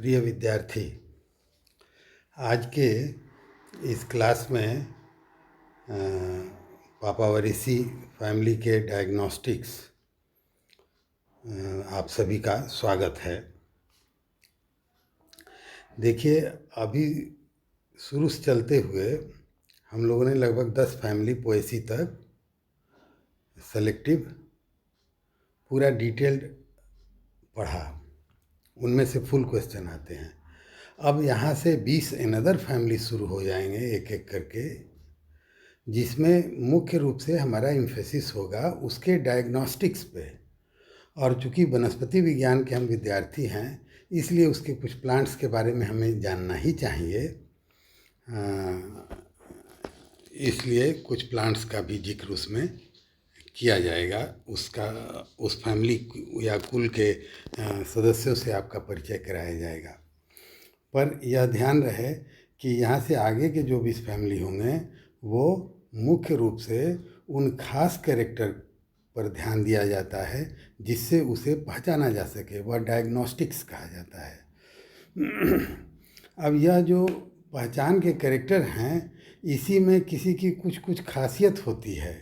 प्रिय विद्यार्थी, आज के इस क्लास में पापावरिसी फैमिली के डायग्नोस्टिक्स आप सभी का स्वागत है। देखिए, अभी शुरू से चलते हुए हम लोगों ने लगभग 10 फैमिली पोएसी तक सेलेक्टिव पूरा डिटेल्ड पढ़ा। उनमें से फुल क्वेश्चन आते हैं। अब यहाँ से 20 अनदर फैमिली शुरू हो जाएंगे एक एक करके, जिसमें मुख्य रूप से हमारा इम्फेसिस होगा उसके डायग्नोस्टिक्स पे। और चूँकि वनस्पति विज्ञान के हम विद्यार्थी हैं, इसलिए उसके कुछ प्लांट्स के बारे में हमें जानना ही चाहिए। इसलिए कुछ प्लांट्स का भी जिक्र उसमें किया जाएगा। उसका उस फैमिली या कुल के सदस्यों से आपका परिचय कराया जाएगा। पर यह ध्यान रहे कि यहाँ से आगे के जो भी फैमिली होंगे वो मुख्य रूप से उन खास कैरेक्टर पर ध्यान दिया जाता है जिससे उसे पहचाना जा सके। वह डायग्नोस्टिक्स कहा जाता है। अब यह जो पहचान के कैरेक्टर हैं, इसी में किसी की कुछ कुछ खासियत होती है,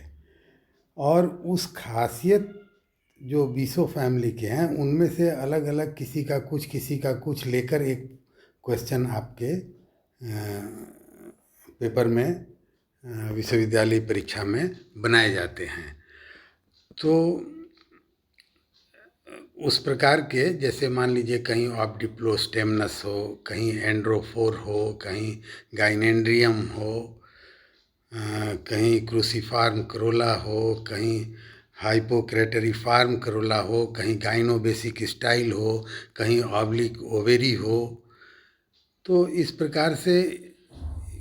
और उस खासियत जो 20 फैमिली के हैं उनमें से अलग अलग किसी का कुछ लेकर एक क्वेश्चन आपके पेपर में विश्वविद्यालय परीक्षा में बनाए जाते हैं। तो उस प्रकार के, जैसे मान लीजिए कहीं ऑब्डिप्लोस्टेमनस हो, कहीं एंड्रोफोर हो, कहीं गाइनेंड्रियम हो, कहीं क्रूसीफार्म करोला हो, कहीं हाइपोक्रेटरीफार्म करोला हो, कहीं गाइनोबेसिक स्टाइल हो, कहीं ऑब्लिक ओवेरी हो। तो इस प्रकार से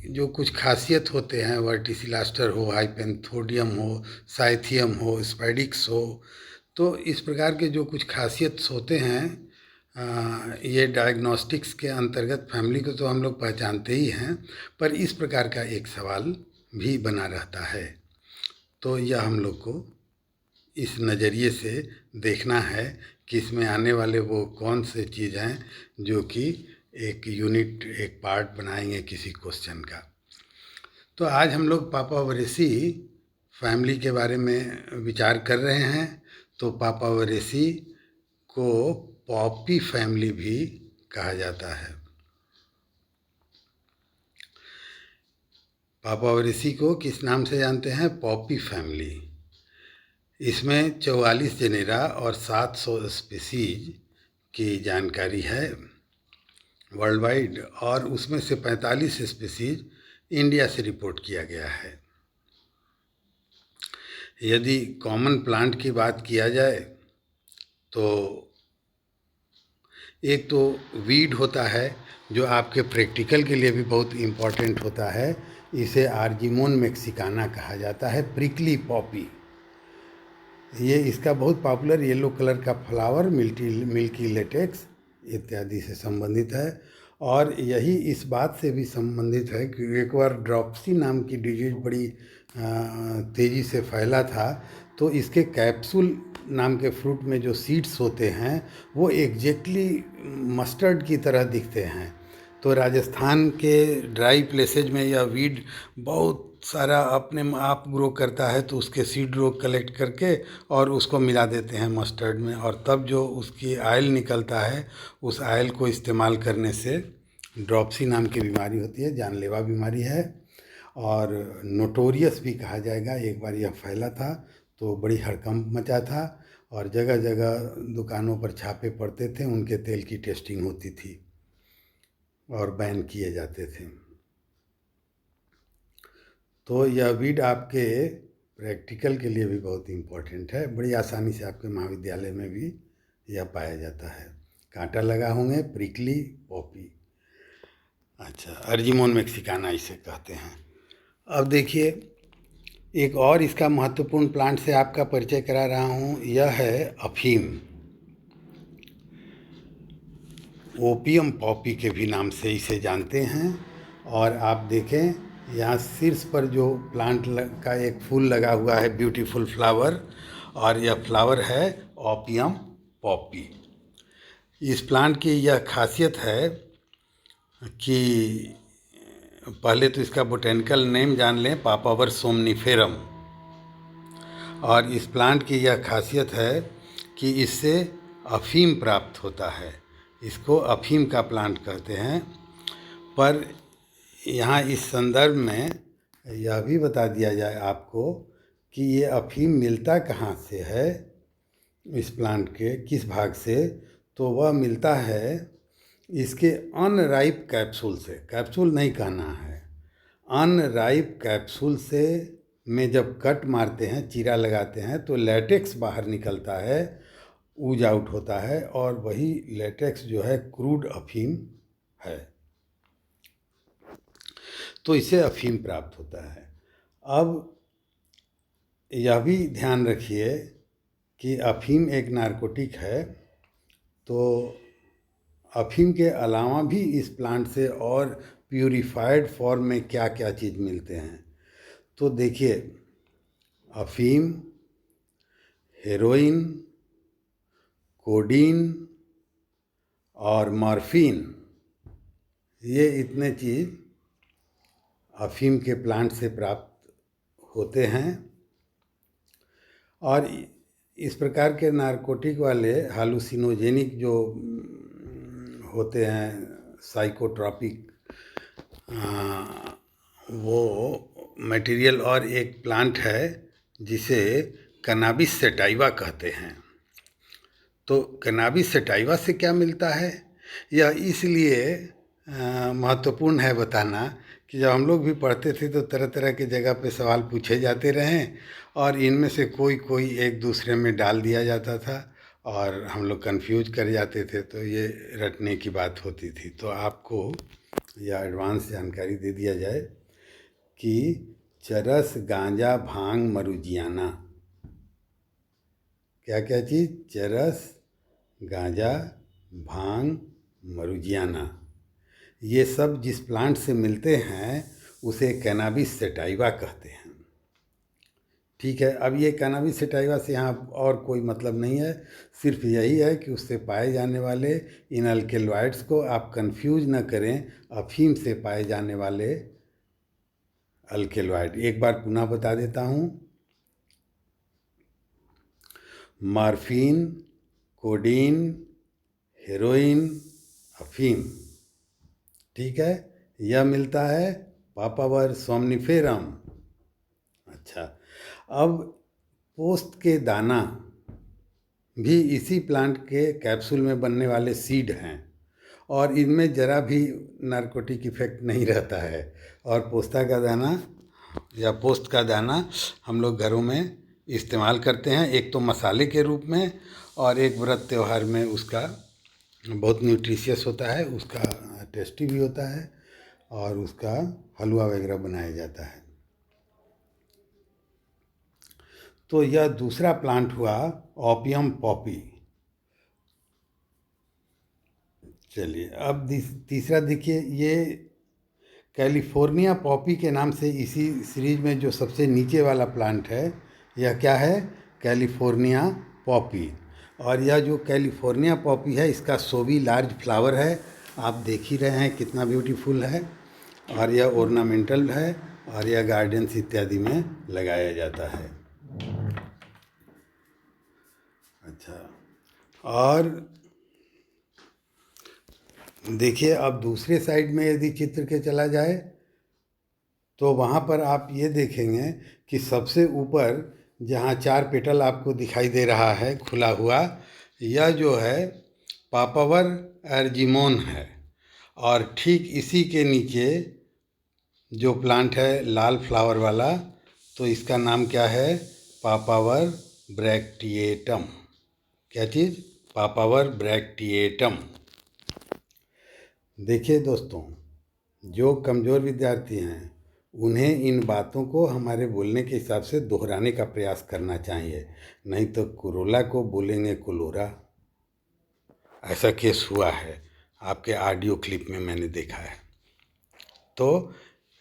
जो कुछ खासियत होते हैं, वर्टिसिलास्टर हो, हाइपेंथोडियम हो, साइथियम हो, स्पाइडिक्स हो, तो इस प्रकार के जो कुछ खासियत होते हैं, ये डायग्नोस्टिक्स के अंतर्गत फैमिली को तो हम लोग पहचानते ही हैं, पर इस प्रकार का एक सवाल भी बना रहता है। तो यह हम लोग को इस नज़रिए से देखना है कि इसमें आने वाले वो कौन से चीज़ हैं जो कि एक यूनिट, एक पार्ट बनाएंगे किसी क्वेश्चन का। तो आज हम लोग पापावरेसी फैमिली के बारे में विचार कर रहे हैं। तो पापावरेसी को पॉपी फैमिली भी कहा जाता है। पापावरेसी को किस नाम से जानते हैं? Poppy family. इसमें 44 जेनेरा और 700 स्पीसीज की जानकारी है वर्ल्ड वाइड, और उसमें से 45 स्पीसीज इंडिया से रिपोर्ट किया गया है। यदि कॉमन प्लांट की बात किया जाए तो एक तो वीड होता है जो आपके प्रैक्टिकल के लिए भी बहुत इम्पॉर्टेंट होता है। इसे आर्जिमोन मेक्सिकाना कहा जाता है, प्रिकली पॉपी। ये इसका बहुत पॉपुलर येलो कलर का फ्लावर मिल्की लेटेक्स इत्यादि से संबंधित है। और यही इस बात से भी संबंधित है कि एक बार ड्रॉप्सी नाम की डिजीज बड़ी तेज़ी से फैला था, तो इसके कैप्सूल नाम के फ्रूट में जो सीड्स होते हैं वो एग्जैक्टली मस्टर्ड की तरह दिखते हैं। तो राजस्थान के ड्राई प्लेसेज में यह वीड बहुत सारा अपने आप ग्रो करता है, तो उसके सीड रोग कलेक्ट करके और उसको मिला देते हैं मस्टर्ड में, और तब जो उसकी आयल निकलता है, उस आयल को इस्तेमाल करने से ड्रॉप्सी नाम की बीमारी होती है, जानलेवा बीमारी है, और नोटोरियस भी कहा जाएगा। एक बार यह फैला था तो बड़ी हड़कंप मचा था, और जगह जगह दुकानों पर छापे पड़ते थे, उनके तेल की टेस्टिंग होती थी और बैन किए जाते थे। तो यह वीड आपके प्रैक्टिकल के लिए भी बहुत इम्पोर्टेंट है। बड़ी आसानी से आपके महाविद्यालय में भी यह पाया जाता है। कांटा लगा होंगे, प्रिकली पॉपी। अच्छा, अर्जिमोन मेक्सिकाना इसे कहते हैं। अब देखिए, एक और इसका महत्वपूर्ण प्लांट से आपका परिचय करा रहा हूँ। यह है अफीम। ओपियम पॉपी के भी नाम से इसे जानते हैं। और आप देखें, यहाँ शीर्ष पर जो प्लांट का एक फूल लगा हुआ है, ब्यूटीफुल फ्लावर, और यह फ्लावर है ओपियम पॉपी। इस प्लांट की यह खासियत है कि पहले तो इसका बोटेनिकल नेम जान लें, पापावर सोमनिफेरम। और इस प्लांट की यह खासियत है कि इससे अफीम प्राप्त होता है। इसको अफीम का प्लांट कहते हैं। पर यहाँ इस संदर्भ में यह भी बता दिया जाए आपको कि ये अफीम मिलता कहाँ से है, इस प्लांट के किस भाग से। तो वह मिलता है इसके अनराइप कैप्सूल से। कैप्सूल नहीं कहना है, अनराइप कैप्सूल से में जब कट मारते हैं, चीरा लगाते हैं, तो लैटेक्स बाहर निकलता है, ऊज आउट होता है, और वही लैटेक्स जो है क्रूड अफीम है। तो इससे अफीम प्राप्त होता है। अब यह भी ध्यान रखिए कि अफीम एक नारकोटिक है, तो अफीम के अलावा भी इस प्लांट से और प्यूरिफाइड फॉर्म में क्या क्या चीज़ मिलते हैं। तो देखिए, अफीम, हेरोइन, कोडीन और मॉर्फिन, ये इतने चीज़ अफीम के प्लांट से प्राप्त होते हैं। और इस प्रकार के नारकोटिक वाले हालुसिनोजेनिक जो होते हैं, साइकोट्रॉपिक, वो मटेरियल, और एक प्लांट है जिसे कैनाबिस सैटिवा कहते हैं। तो कैनाबिस सैटिवा से क्या मिलता है, यह इसलिए महत्वपूर्ण है बताना कि जब हम लोग भी पढ़ते थे तो तरह तरह के जगह पे सवाल पूछे जाते रहे, और इनमें से कोई कोई एक दूसरे में डाल दिया जाता था और हम लोग कंफ्यूज कर जाते थे, तो ये रटने की बात होती थी। तो आपको यह एडवांस जानकारी दे दिया जाए कि चरस, गांजा, भांग, मरुजियाना, क्या क्या चीज़, चरस, गांजा, भांग, मरुजियाना, ये सब जिस प्लांट से मिलते हैं उसे कैनाबिस सैटिवा कहते हैं। ठीक है, अब ये कैनाबिस सैटिवा से यहाँ और कोई मतलब नहीं है, सिर्फ यही है कि उससे पाए जाने वाले इन अल्केलॉइड्स को आप कंफ्यूज न करें अफीम से पाए जाने वाले अल्केलॉइड। एक बार पुनः बता देता हूँ, मॉर्फिन, कोडीन, हेरोइन, अफीम। ठीक है, यह मिलता है पापावर सोमनिफेरम। अच्छा, अब पोस्त के दाना भी इसी प्लांट के कैप्सूल में बनने वाले सीड हैं, और इनमें ज़रा भी नारकोटिक इफेक्ट नहीं रहता है। और पोस्ता का दाना या पोस्त का दाना हम लोग घरों में इस्तेमाल करते हैं, एक तो मसाले के रूप में, और एक व्रत त्यौहार में उसका बहुत न्यूट्रिशियस होता है, उसका टेस्टी भी होता है, और उसका हलवा वगैरह बनाया जाता है। तो यह दूसरा प्लांट हुआ ओपियम पॉपी। चलिए, अब तीसरा देखिए, ये कैलिफोर्निया पॉपी के नाम से इसी सीरीज में जो सबसे नीचे वाला प्लांट है, यह क्या है, कैलिफोर्निया पॉपी। और यह जो कैलिफोर्निया पॉपी है, इसका शोवी लार्ज फ्लावर है, आप देख ही रहे हैं कितना ब्यूटीफुल है, और यह ऑर्नामेंटल है, और यह गार्डन्स इत्यादि में लगाया जाता है। अच्छा, और देखिए, अब दूसरे साइड में यदि चित्र के चला जाए तो वहाँ पर आप ये देखेंगे कि सबसे ऊपर जहाँ 4 पेटल आपको दिखाई दे रहा है खुला हुआ, यह जो है पापावर एर्जिमोन है। और ठीक इसी के नीचे जो प्लांट है लाल फ्लावर वाला, तो इसका नाम क्या है, पापावर ब्रैक्टिएटम। क्या चीज़, पापावर ब्रैक्टिएटम। देखिए दोस्तों, जो कमज़ोर विद्यार्थी हैं उन्हें इन बातों को हमारे बोलने के हिसाब से दोहराने का प्रयास करना चाहिए, नहीं तो कुरोला को बोलेंगे कुलोरा। ऐसा केस हुआ है, आपके ऑडियो क्लिप में मैंने देखा है। तो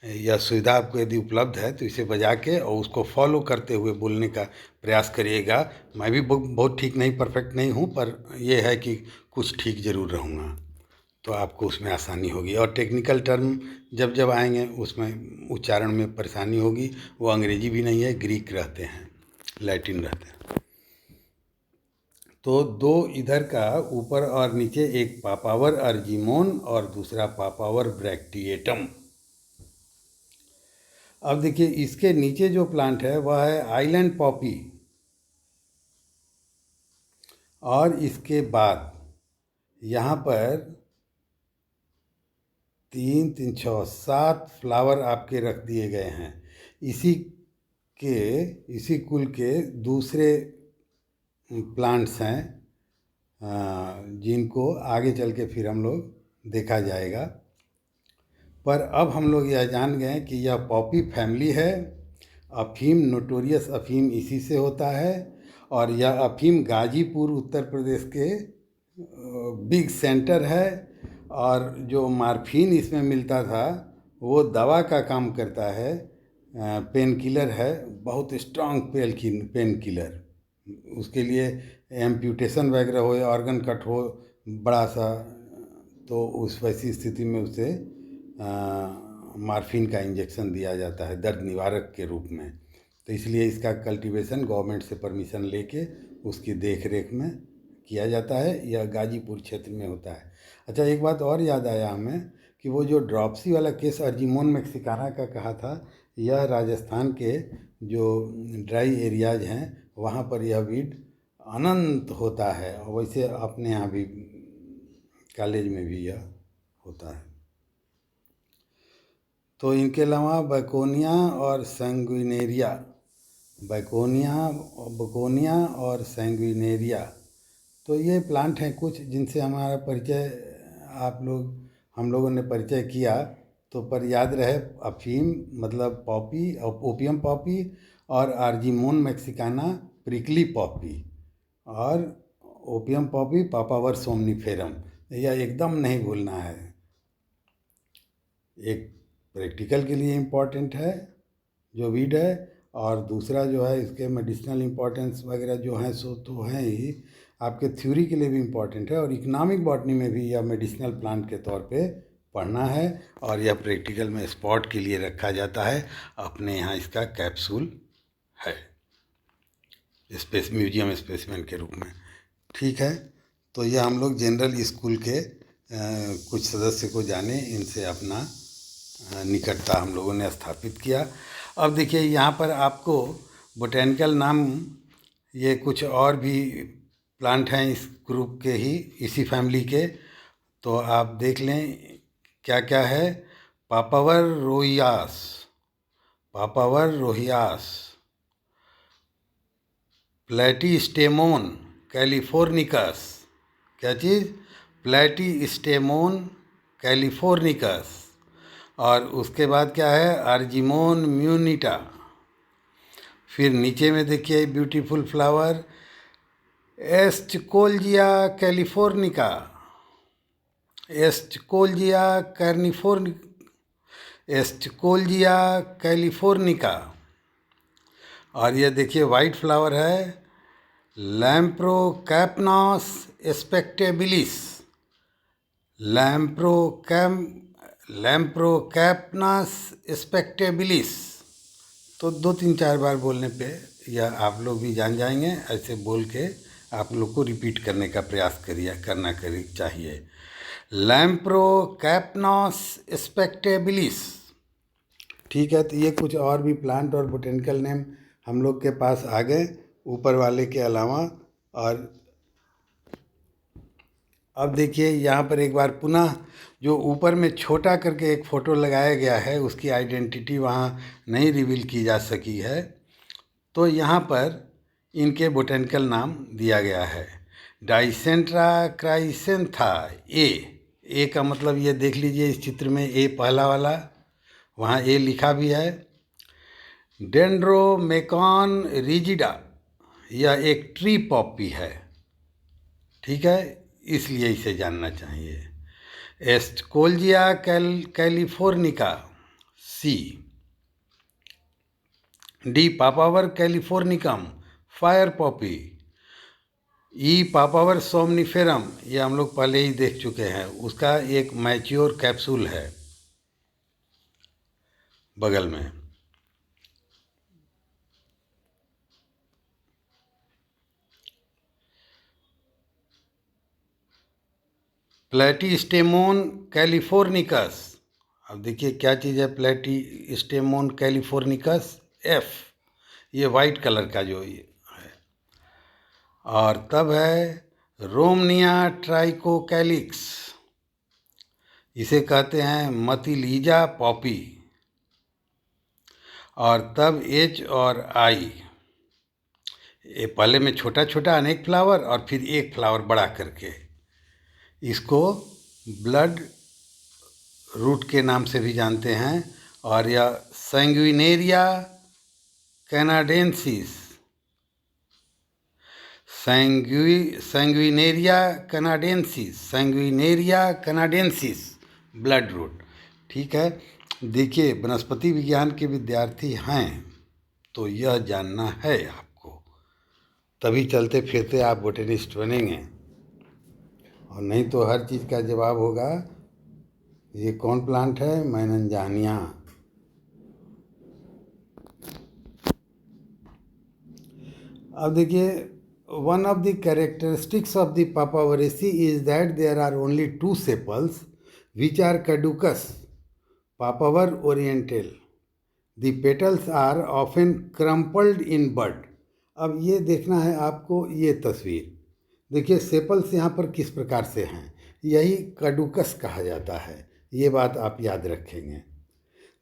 यह सुविधा आपको यदि उपलब्ध है तो इसे बजा के और उसको फॉलो करते हुए बोलने का प्रयास करिएगा। मैं भी बहुत ठीक नहीं, परफेक्ट नहीं हूँ, पर यह है कि कुछ ठीक ज़रूर रहूँगा, तो आपको उसमें आसानी होगी। और टेक्निकल टर्म जब जब आएंगे उसमें उच्चारण में परेशानी होगी। वो अंग्रेजी भी नहीं है, ग्रीक रहते हैं, लैटिन रहते हैं। तो दो इधर का ऊपर और नीचे, एक पापावर अर्जिमोन और दूसरा पापावर ब्रैक्टिएटम। अब देखिए इसके नीचे जो प्लांट है वह है आइलैंड पॉपी, और इसके बाद यहाँ पर 3 3 6 7 फ्लावर आपके रख दिए गए हैं। इसी कुल के दूसरे प्लांट्स हैं जिनको आगे चल के फिर हम लोग देखा जाएगा। पर अब हम लोग यह जान गए कि यह पॉपी फैमिली है। अफीम, नोटोरियस अफीम इसी से होता है, और यह अफीम गाजीपुर उत्तर प्रदेश के बिग सेंटर है। और जो मार्फिन इसमें मिलता था वो दवा का काम करता है, पेन किलर है, बहुत स्ट्रांग पेन किलर। उसके लिए एम्प्यूटेशन वगैरह हो या ऑर्गन कट हो बड़ा सा, तो उस वैसी स्थिति में उसे मार्फिन का इंजेक्शन दिया जाता है दर्द निवारक के रूप में। तो इसलिए इसका कल्टीवेशन गवर्नमेंट से परमिशन लेके उसकी देख रेख में किया जाता है। यह गाजीपुर क्षेत्र में होता है। अच्छा, एक बात और याद आया हमें कि वो जो ड्रॉपसी वाला केस अर्जिमोन मैक्सिकाना का कहा था, यह राजस्थान के जो ड्राई एरियाज हैं वहाँ पर यह वीड अनंत होता है, और वैसे अपने यहाँ भी कॉलेज में भी यह होता है। तो इनके अलावा बैकोनिया और सैंग्विनेरिया, बकोनिया और सैंग्विनेरिया, तो ये प्लांट हैं कुछ जिनसे हमारा परिचय हम लोगों ने परिचय किया। तो पर याद रहे, अफीम मतलब पॉपी, ओपियम पॉपी, और आर्जिमोन मैक्सिकाना प्रिकली पॉपी, और ओपियम पॉपी पापावर सोमनिफेरम। यह एकदम नहीं भूलना है, एक प्रैक्टिकल के लिए इम्पॉर्टेंट है जो वीड है, और दूसरा जो है इसके मेडिसिनल इम्पॉर्टेंस वगैरह जो हैं सो तो हैं ही, आपके थ्योरी के लिए भी इम्पॉर्टेंट है, और इकोनॉमिक बॉटनी में भी यह मेडिसिनल प्लांट के तौर पे पढ़ना है। और यह प्रैक्टिकल में स्पॉट के लिए रखा जाता है। अपने यहाँ इसका कैप्सूल है म्यूजियम स्पेसिमेन के रूप में। ठीक है, तो यह हम लोग जनरल स्कूल के कुछ सदस्य को जाने, इनसे अपना निकटता हम लोगों ने स्थापित किया। अब देखिए यहाँ पर आपको बोटेनिकल नाम, ये कुछ और भी प्लांट हैं इस ग्रुप के ही, इसी फैमिली के, तो आप देख लें क्या क्या है। पापावर रोहियास, प्लेटिस्टेमोन कैलिफोर्निकस, क्या चीज़, प्लेटिस्टेमोन कैलिफोर्निकस। और उसके बाद क्या है, आर्जिमोन म्यूनिटा। फिर नीचे में देखिए ब्यूटीफुल फ्लावर, एस्टकोल्जिया कैलिफोर्निका, एस्टकोल्जिया कैलिफोर्निका। और ये देखिए वाइट फ्लावर है, लैम्प्रोकैपनस स्पेक्टेबिलिस, लैम्प्रोकैपनस स्पेक्टेबिलिस। तो 2 3 4 बार बोलने पे यह आप लोग भी जान जाएंगे। ऐसे बोल के आप लोग को रिपीट करने का प्रयास करना चाहिए। लैम्प्रोकैपनस स्पेक्टेबिलिस। ठीक है, तो ये कुछ और भी प्लांट और बोटेनिकल नेम हम लोग के पास आ गए ऊपर वाले के अलावा। और अब देखिए यहाँ पर एक बार पुनः जो ऊपर में छोटा करके एक फ़ोटो लगाया गया है, उसकी आइडेंटिटी वहाँ नहीं रिवील की जा सकी है। तो यहाँ पर इनके बोटेनिकल नाम दिया गया है, डाइसेंट्रा क्राइसेंथा। ए का मतलब ये देख लीजिए इस चित्र में, ए पहला वाला, वहाँ ए लिखा भी है। डेंड्रोमेकॉन रिजिडा, यह एक ट्री पॉपी है। ठीक है, इसलिए इसे जानना चाहिए। एस्टकोल्जिया कैलिफोर्निका, C. D. Papaver californicum, fire Poppy. E. Papaver somniferum, ये हम लोग पहले ही देख चुके हैं, उसका एक मैच्योर कैप्सूल है बगल में. प्लेटिस्टेमोन कैलिफोर्निकस. अब देखिए क्या चीज़ है प्लेटिस्टेमोन कैलिफोर्निकस. F. ये वाइट कलर का जो ये है. और तब है रोमनिया ट्राइकोकैलिक्स, इसे कहते हैं मतिलीजा पॉपी. और तब H और I, ये पहले में छोटा छोटा अनेक फ्लावर और फिर एक फ्लावर बड़ा करके, इसको ब्लड रूट के नाम से भी जानते हैं. और यह सैंग्विनेरिया कैनाडेंसिस, सैंग्विनेरिया कैनाडेंसिस ब्लड रूट. ठीक है. देखिए वनस्पति विज्ञान के विद्यार्थी हैं तो यह जानना है आपको, तभी चलते फिरते आप बोटेनिस्ट बनेंगे. और नहीं तो हर चीज़ का जवाब होगा ये कौन प्लांट है, मैननजानिया. अब देखिए one of the characteristics of the Papaveraceae is that there are only 2 sepals which are caducous, Papaver oriental. The petals are often crumpled in bud. अब ये देखना है आपको, ये तस्वीर देखिए, सेपल्स यहाँ पर किस प्रकार से हैं, यही कैडुकस कहा जाता है. ये बात आप याद रखेंगे.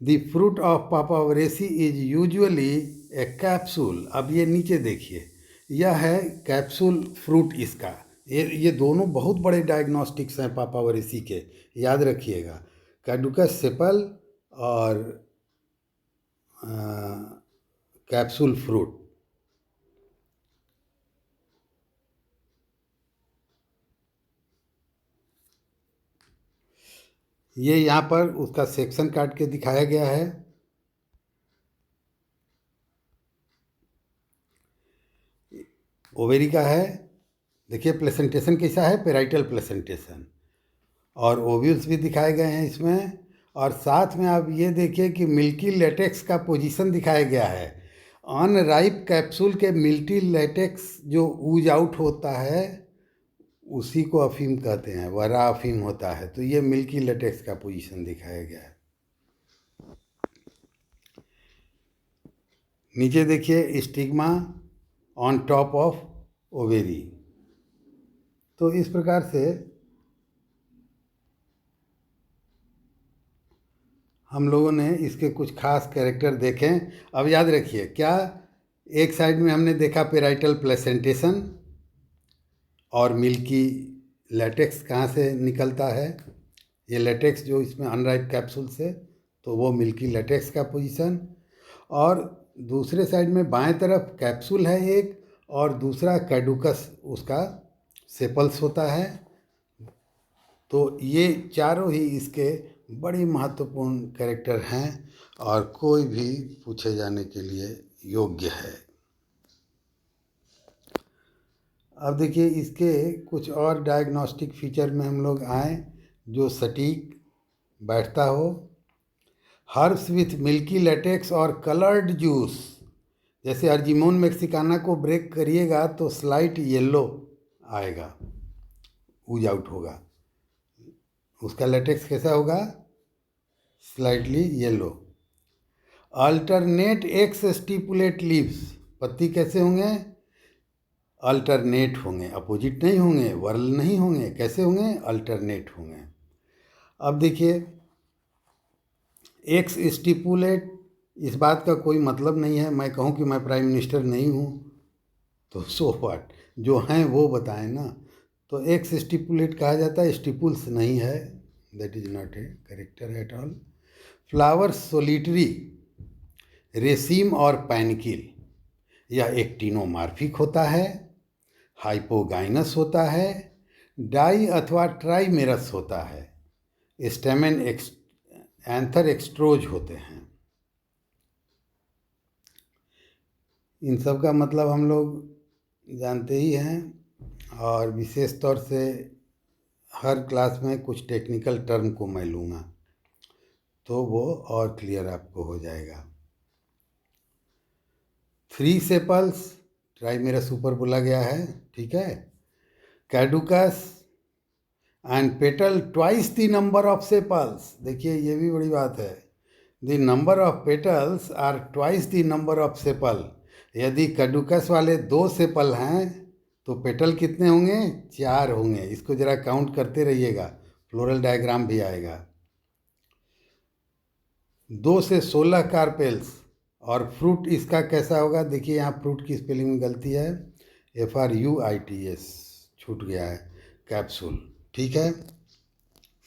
The fruit of Papaveraceae is usually a capsule. अब ये नीचे देखिए, यह है कैप्सूल फ्रूट इसका. ये दोनों बहुत बड़े डायग्नोस्टिक्स हैं पापावरेसी के, याद रखिएगा. कैडुकस सेपल और कैप्सूल फ्रूट. ये यहाँ पर उसका सेक्शन काट के दिखाया गया है. ओवेरी का है. देखिए प्लेसेंटेशन कैसा है, पेराइटल प्लेसेंटेशन. और ओव्यूल्स भी दिखाए गए हैं इसमें. और साथ में आप ये देखिए कि मिल्की लेटेक्स का पोजीशन दिखाया गया है. अनराइप कैप्सूल के मिल्की लेटेक्स जो ऊज आउट होता है उसी को अफीम कहते हैं, वरा अफीम होता है. तो ये मिल्की लेटेक्स का पोजीशन दिखाया गया है. नीचे देखिए stigma on top of ovary. तो इस प्रकार से हम लोगों ने इसके कुछ खास कैरेक्टर देखें. अब याद रखिए क्या, एक साइड में हमने देखा पेराइटल प्लेसेंटेशन और मिल्की लेटेक्स कहाँ से निकलता है, ये लेटेक्स जो इसमें अनराइप कैप्सूल से, तो वो मिल्की लेटेक्स का पोजीशन. और दूसरे साइड में बाएं तरफ कैप्सूल है एक, और दूसरा कैडुकस उसका सेपल्स होता है. तो ये चारों ही इसके बड़ी महत्वपूर्ण कैरेक्टर हैं और कोई भी पूछे जाने के लिए योग्य है. अब देखिए इसके कुछ और डायग्नोस्टिक फीचर में हम लोग आए जो सटीक बैठता हो. हर्ब्स विथ मिल्की लेटेक्स और कलर्ड जूस, जैसे अर्जिमोन मैक्सिकाना को ब्रेक करिएगा तो स्लाइट येलो आएगा, ऊज आउट होगा. उसका लेटेक्स कैसा होगा, slightly yellow. Alternate x stipulate leaves, पत्ती कैसे होंगे, अल्टरनेट होंगे, अपोजिट नहीं होंगे, वर्ल नहीं होंगे. कैसे होंगे, अल्टरनेट होंगे. अब देखिए एक्स स्टिपुलेट, इस बात का कोई मतलब नहीं है मैं कहूँ कि मैं प्राइम मिनिस्टर नहीं हूँ तो सो व्हाट, जो हैं वो बताएं ना. तो एक्स स्टिपुलेट कहा जाता है, स्टिपुल्स नहीं है, that is not a character at all. Flower solitary, raceme और पैनिकिल, यह एक्टिनोमार्फिक होता है, हाइपोगाइनस होता है, डाई अथवा ट्राइमेरस होता है, स्टेमेन एंथर एक्सट्रोज होते हैं. इन सब का मतलब हम लोग जानते ही हैं, और विशेष तौर से हर क्लास में कुछ टेक्निकल टर्म को मैं लूँगा तो वो और क्लियर आपको हो जाएगा। 3 सेपल्स, ट्राइमेरस ऊपर बोला गया है, ठीक है। Caducous and petal twice the number of sepals, देखिए ये भी बड़ी बात है। The number of petals are twice the number of sepal. यदि कैडुकस वाले 2 सेपल हैं तो पेटल कितने होंगे? 4 होंगे। इसको जरा काउंट करते रहिएगा, फ्लोरल डायग्राम भी आएगा। 2 से 16 कार्पेल्स। और फ्रूट इसका कैसा होगा? देखिए यहाँ फ्रूट की स्पेलिंग में गलती है, FRUITS छूट गया है, कैप्सूल, ठीक है।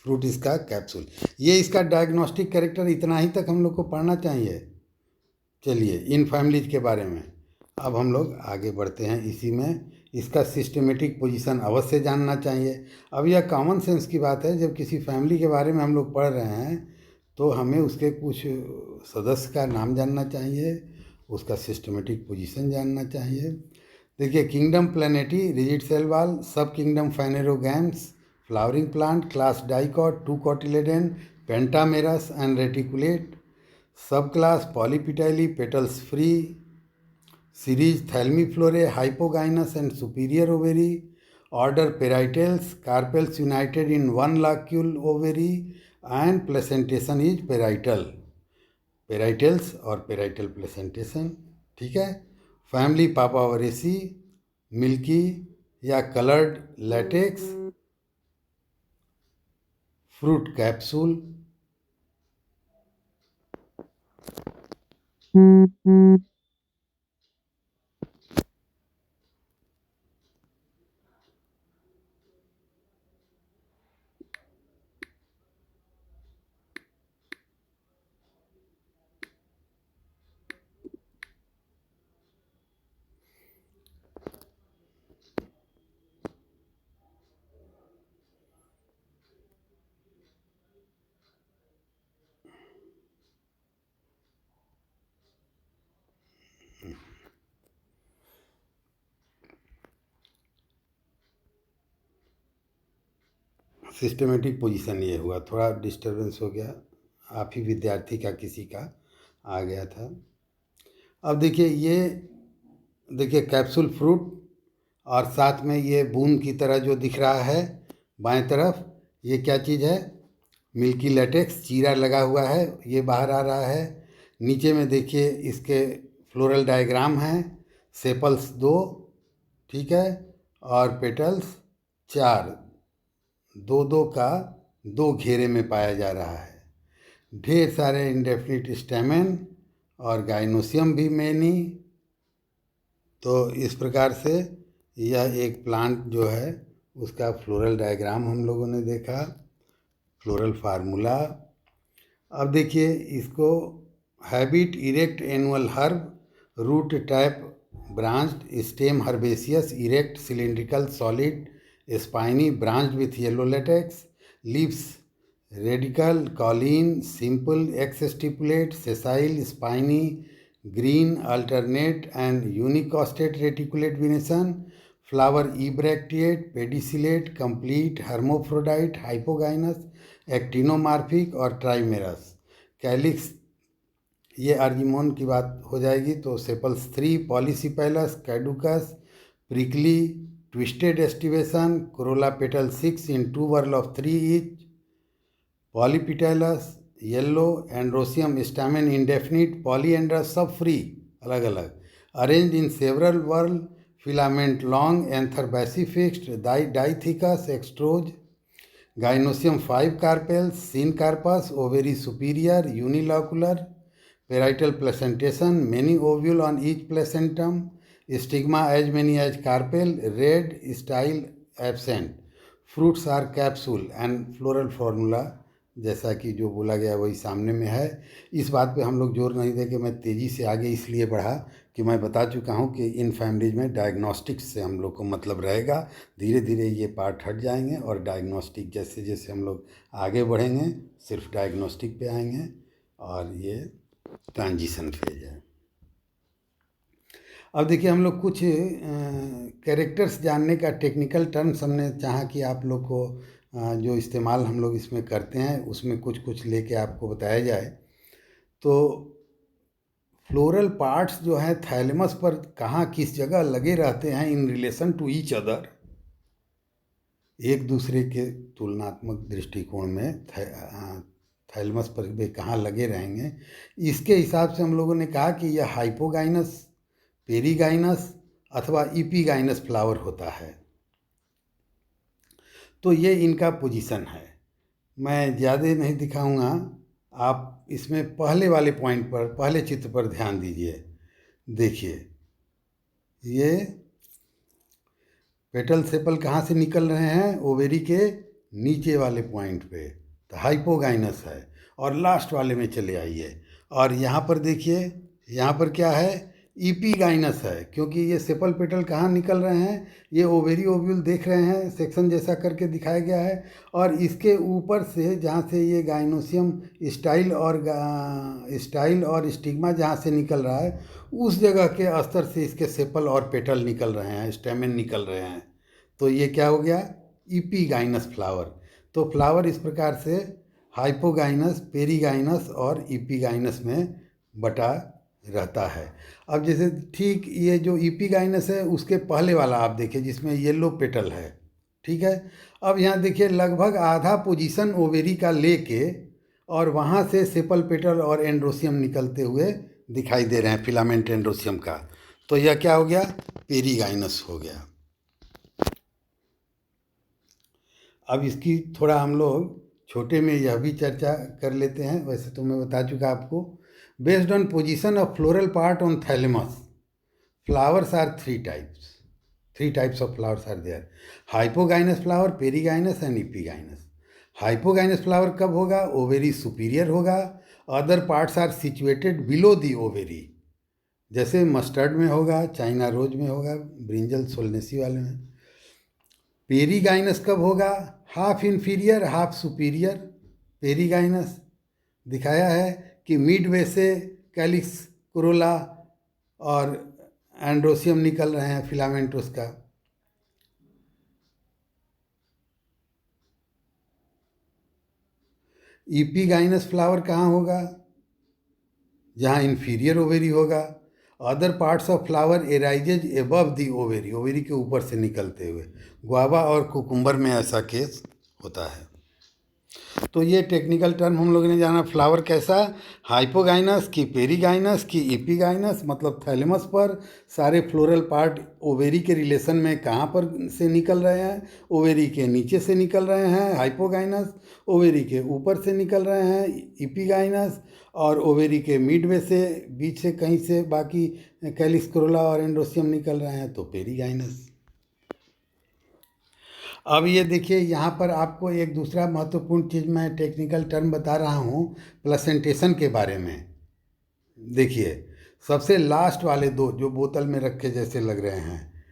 फ्रूट इसका कैप्सूल। ये इसका डायग्नोस्टिक कैरेक्टर, इतना ही तक हम लोग को पढ़ना चाहिए। चलिए इन फैमिलीज के बारे में अब हम लोग आगे बढ़ते हैं। इसी में इसका सिस्टमेटिक पोजीशन अवश्य जानना चाहिए। अब यह कॉमन सेंस की बात है, जब किसी फैमिली के बारे में हम लोग पढ़ रहे हैं तो हमें उसके कुछ सदस्य का नाम जानना चाहिए, उसका सिस्टमेटिक पोजीशन जानना चाहिए। देखिए, kingdom Plantae, rigid cell wall, sub kingdom Phanerogams, flowering plant, class dicot, 2 cotyledon, pentamerous and reticulate, sub class Polypetalae, petals free, series Thalamiflorae, hypogynous and superior ovary, order Parietales, carpels united in 1 locule ovary and placentation is parietal, Parietales और parietal placentation, ठीक है। Family Papaveraceae, milky या coloured latex, fruit capsule. Systematic position ये हुआ, थोड़ा disturbance हो गया, आप ही विद्यार्थी का किसी का आ गया था। अब देखिए ये, देखिए कैप्सूल फ्रूट, और साथ में ये बूंद की तरह जो दिख रहा है बाएं तरफ, ये क्या चीज़ है? मिल्की लेटेक्स, चीरा लगा हुआ है, ये बाहर आ रहा है। नीचे में देखिए इसके फ्लोरल डायग्राम हैं, सेपल्स 2, ठीक है, और पेटल्स 4, 2 का 2 घेरे में पाया जा रहा है। ढेर सारे इंडेफिनिट स्टेमेन और गाइनोसियम भी मैनी। तो इस प्रकार से यह एक प्लांट जो है उसका फ्लोरल डायग्राम हम लोगों ने देखा, फ्लोरल फार्मूला। अब देखिए इसको, habit erect annual herb, root tap branched, stem herbaceous, erect cylindrical solid, spiny, branched with yellow latex, leaves radical, cauline, simple, exstipulate, sessile, spiny, green, alternate and unicostate reticulate venation, flower ebracteate, pedicellate, complete, hermaphrodite, hypogynous, actinomorphic और ट्राइमेरस। Calyx, ये argemone की बात हो जाएगी तो sepals 3, polysepalous, caducous, prickly, twisted aestivation, corolla petal 6 in 2 whorl of 3 each, polypetalous, yellow, androecium stamen indefinite, polyandrous, सब free, अलग अलग, arrange in several whorl, filament long, anther basifixed, dithecous extrorse, gynoecium 5 carpels, syncarpous, ovary superior, unilocular, parietal placentation, many ovule on each placentum, stigma as many as carpel, rayed style absent, fruits are capsule and floral formula, जैसा कि जो बोला गया वही सामने में है। इस बात पे हम लोग जोर नहीं देंगे, मैं तेज़ी से आगे इसलिए बढ़ा कि मैं बता चुका हूँ कि इन फैमिलीज में डायग्नोस्टिक्स से हम लोग को मतलब रहेगा। धीरे धीरे ये पार्ट हट जाएंगे और डायग्नोस्टिक जैसे जैसे हम लोग आगे बढ़ेंगे सिर्फ डायग्नोस्टिक पे आएंगे, और ये ट्रांजिशन फेज है। अब देखिए हम लोग कुछ कैरेक्टर्स जानने का टेक्निकल टर्म्स हमने चाहा कि आप लोग को जो इस्तेमाल हम लोग इसमें करते हैं उसमें कुछ कुछ लेके आपको बताया जाए। तो फ्लोरल पार्ट्स जो हैं थैलेमस पर कहाँ किस जगह लगे रहते हैं in relation to each other, एक दूसरे के तुलनात्मक दृष्टिकोण में थैलेमस पर वे कहाँ लगे रहेंगे, इसके हिसाब से हम लोगों ने कहा कि यह हाइपोगाइनस, पेरीगाइनस अथवा इपीगाइनस फ्लावर होता है। तो ये इनका पोजीशन है। मैं ज़्यादा नहीं दिखाऊंगा, आप इसमें पहले वाले पॉइंट पर, पहले चित्र पर ध्यान दीजिए। देखिए ये पेटल सेपल कहाँ से निकल रहे हैं, ओवेरी के नीचे वाले पॉइंट पे, तो हाइपोगाइनस है। और लास्ट वाले में चले आइए और यहाँ पर देखिए, यहाँ पर क्या है, ईपीगाइनस है, क्योंकि ये सेपल पेटल कहाँ निकल रहे हैं, ये ओवेरी ओव्यूल देख रहे हैं, सेक्शन जैसा करके दिखाया गया है। और इसके ऊपर से जहाँ से ये गाइनोसियम स्टाइल और स्टिग्मा जहाँ से निकल रहा है, उस जगह के स्तर से इसके सेपल और पेटल निकल रहे हैं, स्टेमेन निकल रहे हैं। तो ये क्या हो गया, ईपीगाइनस फ्लावर। तो फ्लावर इस प्रकार से हाइपोगाइनस, पेरीगाइनस और ईपीगाइनस में बटा रहता है। अब जैसे ठीक ये जो ईपीगाइनस है उसके पहले वाला आप देखिए जिसमें येलो पेटल है, ठीक है। अब यहाँ देखिए लगभग आधा पोजीशन ओवेरी का लेके और वहाँ से सेपल पेटल और एंड्रोसियम निकलते हुए दिखाई दे रहे हैं, फिलामेंट एंड्रोसियम का। तो यह क्या हो गया, पेरीगाइनस हो गया। अब इसकी थोड़ा हम लोग छोटे में यह भी चर्चा कर लेते हैं। वैसे तो मैं बता चुका आपको। Based on position of floral part on thalamus, flowers are three types of flowers are there, hypogynous flower, perigynous and epigynous. Hypogynous flower कब होगा, ओवेरी सुपीरियर होगा, other parts are situated below the ovary, जैसे mustard में होगा, China rose में होगा, brinjal Solanaceae वाले में। पेरीगाइनस कब होगा, half inferior half superior. Perigynous दिखाया है कि मिडवे से कैलिक्स, कोरोला और एंड्रोसियम निकल रहे हैं, फिलामेंट उसका। इपीगाइनस फ्लावर कहाँ होगा, जहाँ इन्फीरियर ओवेरी होगा, other parts of flower arises above the ovary, ovary के ऊपर से निकलते हुए। गुआवा और कुकुम्बर में ऐसा केस होता है। तो ये टेक्निकल टर्म हम लोगों ने जाना, फ्लावर कैसा, हाइपोगाइनस की, पेरीगाइनस की, इपीगाइनस, मतलब थैलेमस पर सारे फ्लोरल पार्ट ओवेरी के रिलेशन में कहाँ पर से निकल रहे हैं, ओवेरी के नीचे से निकल रहे हैं हाइपोगाइनस, ओवेरी के ऊपर से निकल रहे हैं इपीगाइनस, और ओवेरी के मिडवे से, बीच से कहीं से बाकी कैलिक्स, कोरोला और एंड्रोसियम निकल रहे हैं, तो पेरीगाइनस। अब ये देखिए यहाँ पर आपको एक दूसरा महत्वपूर्ण चीज़ मैं टेक्निकल टर्म बता रहा हूँ प्लेसेंटेशन के बारे में। देखिए सबसे लास्ट वाले दो जो बोतल में रखे जैसे लग रहे हैं,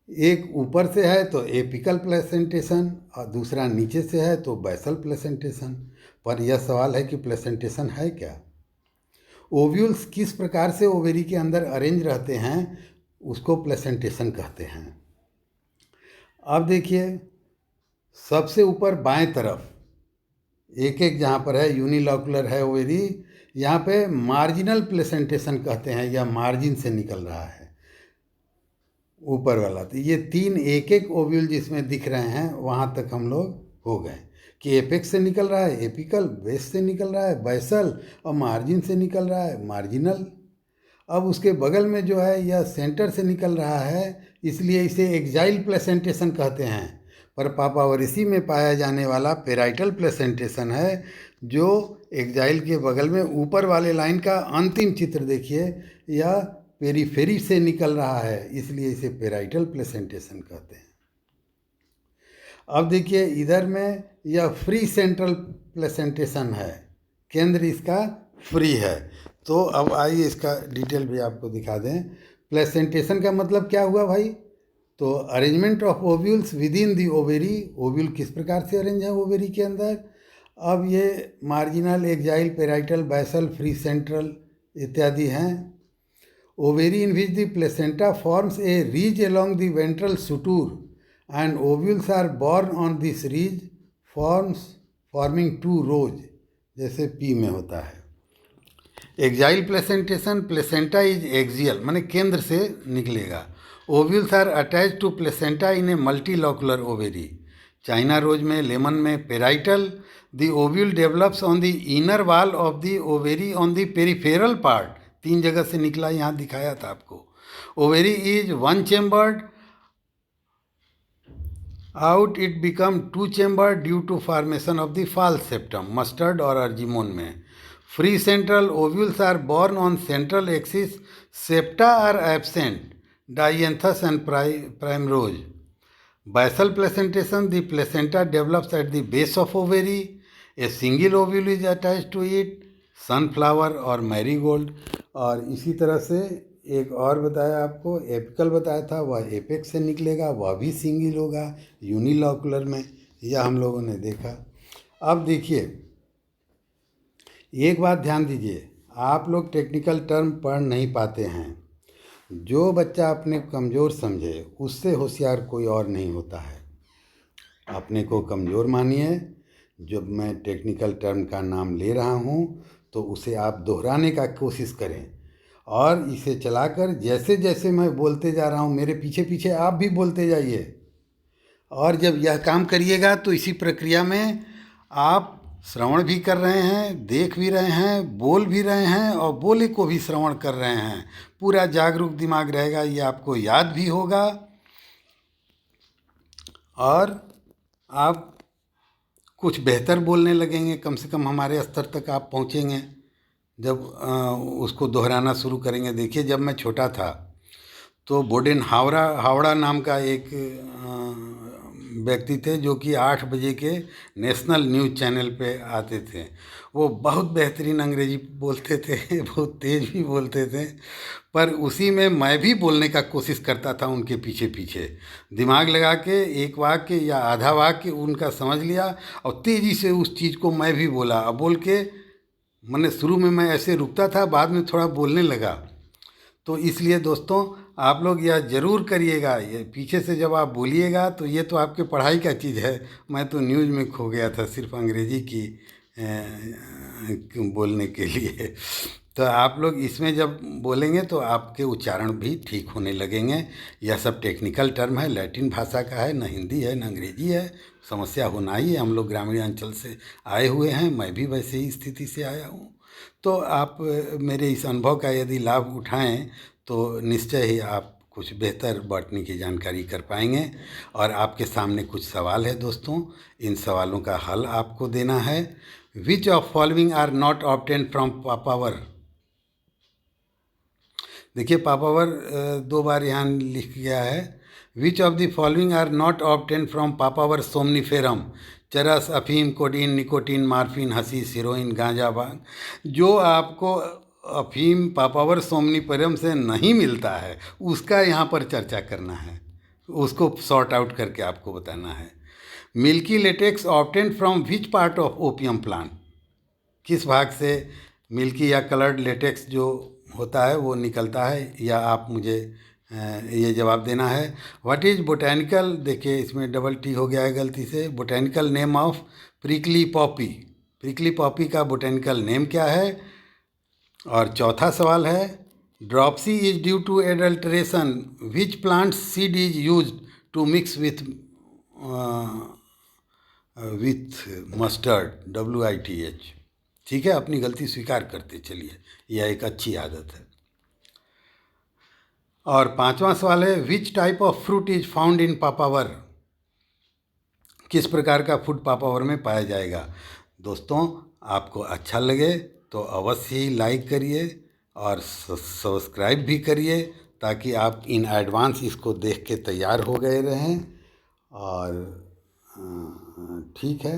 एक ऊपर से है तो एपिकल प्लेसेंटेशन और दूसरा नीचे से है तो बेसल प्लेसेंटेशन। पर यह सवाल है कि प्लेसेंटेशन है क्या, ओव्यूल्स किस प्रकार से ओवेरी के अंदर अरेंज रहते हैं उसको प्लेसेंटेशन कहते हैं। अब देखिए सबसे ऊपर बाएं तरफ एक एक जहाँ पर है यूनिलॉकुलर है ओवेरी, यहाँ पे मार्जिनल प्लेसेंटेशन कहते हैं, या मार्जिन से निकल रहा है ऊपर वाला। तो ये तीन एक एक ओव्यूल जिसमें दिख रहे हैं वहाँ तक हम लोग हो गए कि एपेक्स से निकल रहा है एपिकल, बेस से निकल रहा है बैसल, और मार्जिन से निकल रहा है मार्जिनल। अब उसके बगल में जो है यह सेंटर से निकल रहा है, इसलिए इसे एक्जाइल प्लेसेंटेशन कहते हैं। पर पापावरिसी में पाया जाने वाला पेराइटल प्लेसेंटेशन है, जो एक्जाइल के बगल में ऊपर वाले लाइन का अंतिम चित्र देखिए, यह पेरीफेरी से निकल रहा है, इसलिए इसे पेराइटल प्लेसेंटेशन कहते हैं। अब देखिए इधर में यह फ्री सेंट्रल प्लेसेंटेशन है, केंद्र इसका फ्री है। तो अब आइए इसका डिटेल भी आपको दिखा दें। प्लेसेंटेशन का मतलब क्या हुआ भाई, तो arrangement of ovules with in the ovary, ovule किस प्रकार से अरेंज है ओवेरी के अंदर। अब ये मार्जिनल, एक्जाइल, पेराइटल, बैसल, फ्री सेंट्रल इत्यादि हैं। ovary in which the placenta forms a ridge along the ventral suture and ovules are born on this ridge forming two rows, जैसे P में होता है। Axile placentation, placenta is axial माने केंद्र से निकलेगा। Ovules are attach to placenta in a multilocular ovary. China rose में, lemon में parietal. The ovule develops on the inner wall of the ovary on the peripheral part. 3 जगह से निकला, यहाँ दिखाया था आपको। Ovary is 1 chambered, out it become 2 chambered due to formation of the false septum, mustard और Argemone में। Free central ovules are born on central axis. Septa are absent. Dianthus and primrose. Basal placentation. The placenta develops at the base of ovary. A single ovule is attached to it. Sunflower और marigold. और इसी तरह से एक और बताया आपको, apical बताया था, वह एपेक्स से निकलेगा, वह भी सिंगल होगा यूनिलॉकुलर में। यह हम लोगों ने देखा। अब देखिए, एक बात ध्यान दीजिए, आप लोग टेक्निकल टर्म पढ़ नहीं पाते हैं। जो बच्चा अपने कमज़ोर समझे उससे होशियार कोई और नहीं होता है। अपने को कमज़ोर मानिए। जब मैं टेक्निकल टर्म का नाम ले रहा हूँ तो उसे आप दोहराने का कोशिश करें और इसे चलाकर जैसे जैसे मैं बोलते जा रहा हूँ मेरे पीछे पीछे आप भी बोलते जाइए। और जब यह काम करिएगा तो इसी प्रक्रिया में आप श्रवण भी कर रहे हैं, देख भी रहे हैं, बोल भी रहे हैं और बोले को भी श्रवण कर रहे हैं। पूरा जागरूक दिमाग रहेगा, ये आपको याद भी होगा और आप कुछ बेहतर बोलने लगेंगे। कम से कम हमारे स्तर तक आप पहुंचेंगे जब उसको दोहराना शुरू करेंगे। देखिए, जब मैं छोटा था तो बोडेन हावड़ा नाम का एक व्यक्ति थे जो कि 8 बजे के नेशनल न्यूज़ चैनल पे आते थे। वो बहुत बेहतरीन अंग्रेजी बोलते थे, बहुत तेज़ भी बोलते थे, पर उसी में मैं भी बोलने का कोशिश करता था उनके पीछे पीछे। दिमाग लगा के एक वाक्य या आधा वाक्य उनका समझ लिया और तेज़ी से उस चीज़ को मैं भी बोला। अब बोल के मैंने शुरू में मैं ऐसे रुकता था, बाद में थोड़ा बोलने लगा। तो इसलिए दोस्तों, आप लोग यह ज़रूर करिएगा। ये पीछे से जब आप बोलिएगा तो ये तो आपके पढ़ाई का चीज़ है। मैं तो न्यूज़ में खो गया था सिर्फ अंग्रेजी की बोलने के लिए। तो आप लोग इसमें जब बोलेंगे तो आपके उच्चारण भी ठीक होने लगेंगे। यह सब टेक्निकल टर्म है, लैटिन भाषा का है, न हिंदी है न अंग्रेजी है। समस्या होना ही है, हम लोग ग्रामीण अंचल से आए हुए हैं, मैं भी वैसे ही स्थिति से आया हूँ। तो आप मेरे इस अनुभव का यदि लाभ उठाएं तो निश्चय ही आप कुछ बेहतर बॉटनी की जानकारी कर पाएंगे। और आपके सामने कुछ सवाल है दोस्तों, इन सवालों का हल आपको देना है। Which of following are not obtain from papaver. देखिए, पापावर 2 बार यहाँ लिख गया है। Which of the following are not obtain from papaver somniferum. चरस, अफीम, कोडीन, निकोटीन, मार्फिन, हसीस, हीरोइन, गांजा, भांग। जो आपको अफीम, पापावर, सोमनीफेरम से नहीं मिलता है उसका यहाँ पर चर्चा करना है, उसको सॉर्ट आउट करके आपको बताना है। Milky latex obtain from which part of opium plant. किस भाग से मिल्की या कलर्ड लेटेक्स जो होता है वो निकलता है, या आप मुझे ये जवाब देना है। व्हाट इज बोटैनिकल, देखिए इसमें डबल टी हो गया है गलती से, botanical name of prickly poppy. Prickly poppy का बोटैनिकल नेम क्या है। और चौथा सवाल है, dropsy is due to adulteration which plant seed is use to mix with mustard, WITH। ठीक है, अपनी गलती स्वीकार करते चलिए, यह एक अच्छी आदत है। और 5वां सवाल है, which type of fruit is found in papaver. किस प्रकार का फूड पापावर में पाया जाएगा। दोस्तों, आपको अच्छा लगे तो अवश्य ही लाइक करिए और सब्सक्राइब भी करिए ताकि आप इन एडवांस इसको देख के तैयार हो गए रहें। और ठीक है,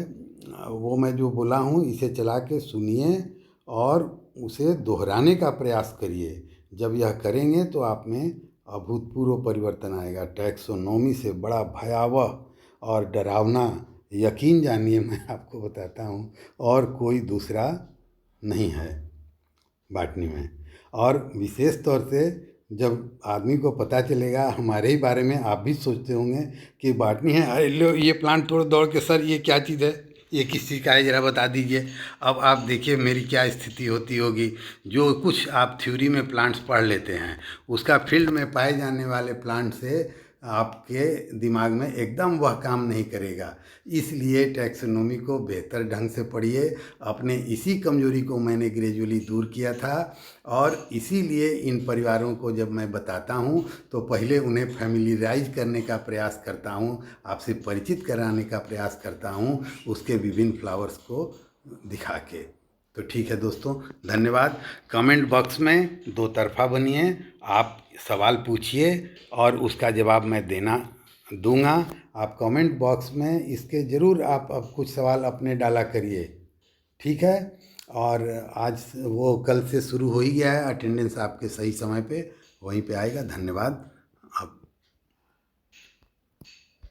वो मैं जो बोला हूँ इसे चला के सुनिए और उसे दोहराने का प्रयास करिए। जब यह करेंगे तो आप में अभूतपूर्व परिवर्तन आएगा। टैक्सोनॉमी से बड़ा भयावह और डरावना, यकीन जानिए मैं आपको बताता हूँ, और कोई दूसरा नहीं है बॉटनी में। और विशेष तौर से जब आदमी को पता चलेगा हमारे ही बारे में, आप भी सोचते होंगे कि बॉटनी है, अरे लो ये प्लांट तोड़ दौड़ के, सर ये क्या चीज़ है, ये किस चीज़ का है, ज़रा बता दीजिए। अब आप देखिए मेरी क्या स्थिति होती होगी। जो कुछ आप थ्योरी में प्लांट्स पढ़ लेते हैं, उसका फील्ड में पाए जाने वाले प्लांट से आपके दिमाग में एकदम वह काम नहीं करेगा। इसलिए टैक्सोनॉमी को बेहतर ढंग से पढ़िए। अपने इसी कमजोरी को मैंने ग्रेजुअली दूर किया था, और इसीलिए इन परिवारों को जब मैं बताता हूँ तो पहले उन्हें फैमिलीराइज करने का प्रयास करता हूँ, आपसे परिचित कराने का प्रयास करता हूँ, उसके विभिन्न फ्लावर्स को दिखा के। तो ठीक है दोस्तों, धन्यवाद। कमेंट बॉक्स में दो तरफा बनिए, आप सवाल पूछिए और उसका जवाब मैं दूंगा। आप कमेंट बॉक्स में इसके ज़रूर आप अब कुछ सवाल अपने डाला करिए, ठीक है। और आज वो कल से शुरू हो ही गया है, अटेंडेंस आपके सही समय पे वहीं पे आएगा। धन्यवाद।